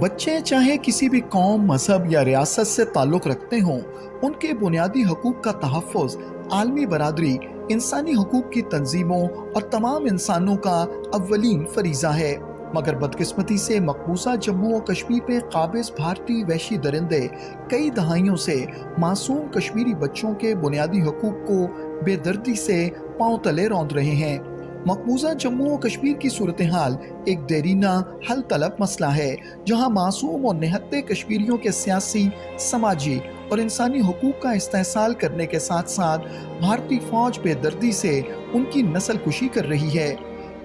बच्चे चाहे किसी भी कौम, मजहब या रियासत से ताल्लुक़ रखते हों, उनके बुनियादी हकूक़ का तहफ़्फ़ुज़ आलमी बरादरी, इंसानी हकूक़ की तंजीमों और तमाम इंसानों का अव्वलीन फरीज़ा है। मगर बदकिस्मती से मकबूजा जम्मू और कश्मीर में काबिज़ भारतीय वहशी दरिंदे कई दहाइयों से मासूम कश्मीरी बच्चों के बुनियादी हकूक़ को बेदर्दी से पांव तले रौंद रहे हैं। मकबूजा जम्मू और कश्मीर की सूरत हाल एक देरीना हल तलब मसला है, जहां मासूम और निहत्ते कश्मीरियों के सियासी, समाजी और इंसानी हुकूक का इस्तेहसाल करने के साथ साथ भारतीय फौज बेदर्दी से उनकी नस्ल कुशी कर रही है।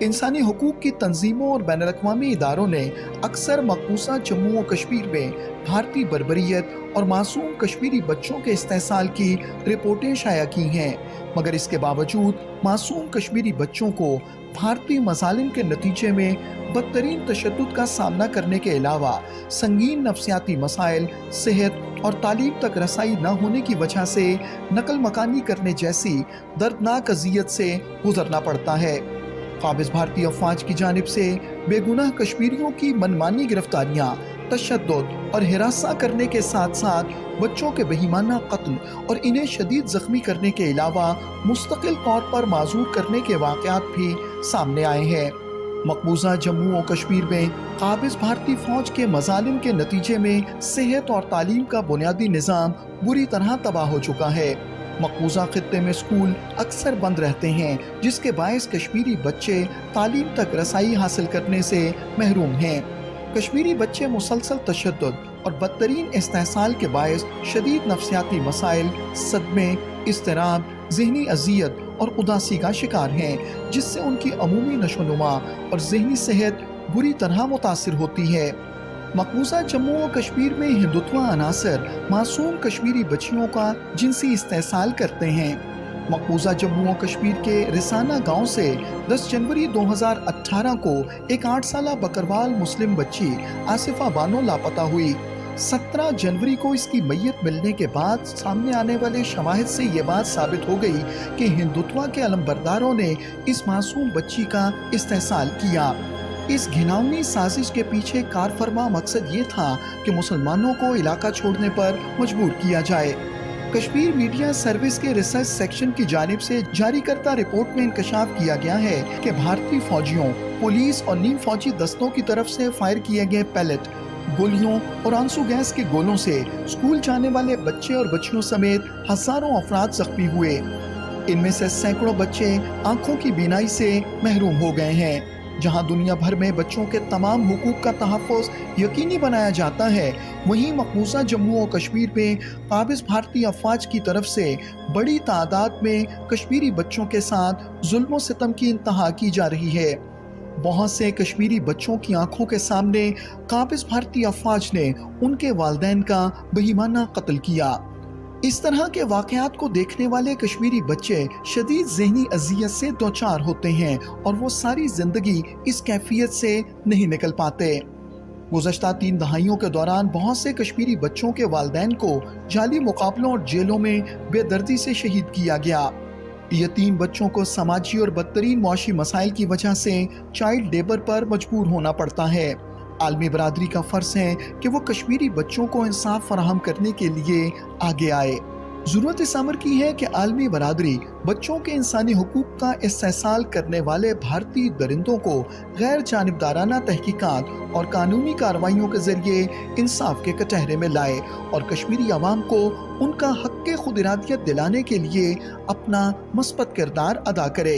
इंसानी हुकूक की तंजीमों और बैनुल अक़वामी इदारों ने अक्सर मकबूजा जम्मू और कश्मीर में भारतीय बर्बरियत और मासूम कश्मीरी बच्चों के इस्तेहसाल की रिपोर्टें शाया की हैं, मगर इसके बावजूद मासूम कश्मीरी बच्चों को भारतीय मज़ालिम के नतीजे में बदतरीन तशद्दुद का सामना करने के अलावा संगीन नफ्सियाती मसाइल, सेहत और तालीम तक रसाई न होने की वजह से नकल मकानी करने जैसी दर्दनाक अज़ियत से गुजरना पड़ता है। काबिज़ भारतीय अफवाज की जानिब से बेगुनाह कश्मीरियों की मनमानी गिरफ्तारियाँ, तशद्दुद और हिरासा करने के साथ साथ बच्चों के बेईमाना कत्ल और इन्हें शदीद ज़ख्मी करने के अलावा मुस्तकिल तौर पर माजूर करने के वाक़यात भी सामने आए हैं। मकबूजा जम्मू और कश्मीर में काबिज़ भारतीय फ़ौज के मज़ालिम के नतीजे में सेहत और तालीम का बुनियादी निज़ाम बुरी तरह तबाह हो चुका है। मकबूजा खित्ते में स्कूल अक्सर बंद रहते हैं, जिसके बायस कश्मीरी बच्चे तालीम तक रसाई हासिल करने से महरूम हैं। कश्मीरी बच्चे मुसलसल तशद्दुद और बदतरीन इस्तेहसाल के बायस शदीद नफ्सियाती मसाइल, सदमे, इज़्तिराब, ज़हनी अज़ियत और उदासी का शिकार हैं, जिससे उनकी अमूमी नशोनुमा और ज़हनी सेहत बुरी तरह मुतासिर होती है। मकबूजा जम्मू और कश्मीर में हिंदुत्व अनासर मासूम कश्मीरी बच्चियों का जिनसी इस्तेहसाल करते हैं। मकबूजा जम्मू और कश्मीर के रिसाना गांव से 10 जनवरी 2018 को एक 8 साला बकरवाल मुस्लिम बच्ची आसिफा बानो लापता हुई। 17 जनवरी को इसकी मैयत मिलने के बाद सामने आने वाले शवाहिद से ये बात साबित हो गई कि हिंदुत्व के अलमबरदारों ने इस मासूम बच्ची का इस्तेहसाल किया। इस घिनौनी साजिश के पीछे कारफरमा मकसद ये था कि मुसलमानों को इलाका छोड़ने पर मजबूर किया जाए। कश्मीर मीडिया सर्विस के रिसर्च सेक्शन की जानिब से जारी करता रिपोर्ट में इंकशाफ किया गया है कि भारतीय फौजियों, पुलिस और नीम फौजी दस्तों की तरफ से फायर किए गए पैलेट, गोलियों और आंसू गैस के गोलों से स्कूल जाने वाले बच्चे और बच्चियों समेत हजारों अफराद जख्मी हुए। इनमें से सैकड़ों बच्चे आंखों की बीनाई से महरूम हो गए हैं। जहां दुनिया भर में बच्चों के तमाम हुकूक का तहफ़्फ़ुज़ यकीनी बनाया जाता है, वहीं मकबूजा जम्मू और कश्मीर में काबिज़ भारतीय अफवाज की तरफ से बड़ी तादाद में कश्मीरी बच्चों के साथ जुल्म और सितम की इंतहा की जा रही है। बहुत से कश्मीरी बच्चों की आंखों के सामने काबिज़ भारतीय अफवाज ने उनके वालिदैन का बेईमाना कत्ल किया। इस तरह के वाक़यात को देखने वाले कश्मीरी बच्चे शदीद ज़हनी अज़ियत से दोचार होते हैं और वो सारी ज़िंदगी इस कैफियत से नहीं निकल पाते। गुज़श्ता 3 दहाइयों के दौरान बहुत से कश्मीरी बच्चों के वालिदैन को जाली मुकाबलों और जेलों में बेदर्दी से शहीद किया गया। यतीम बच्चों को समाजी और बदतरीन मुआशी मसाइल की वजह से चाइल्ड लेबर पर मजबूर होना पड़ता है। आलमी बरादरी का फ़र्ज है कि वो कश्मीरी बच्चों को इंसाफ फराहम करने के लिए आगे आए। ज़रूरत इस अमर की है कि आलमी बरादरी बच्चों के इंसानी हुकूक का इस्तेहसाल करने वाले भारतीय दरिंदों को गैर जानिबदाराना तहकीकात और कानूनी कार्रवाइयों के ज़रिए इंसाफ के कटहरे में लाए और कश्मीरी अवाम को उनका हक़ खुद इरादियत दिलाने के लिए अपना मस्बत किरदार अदा करे।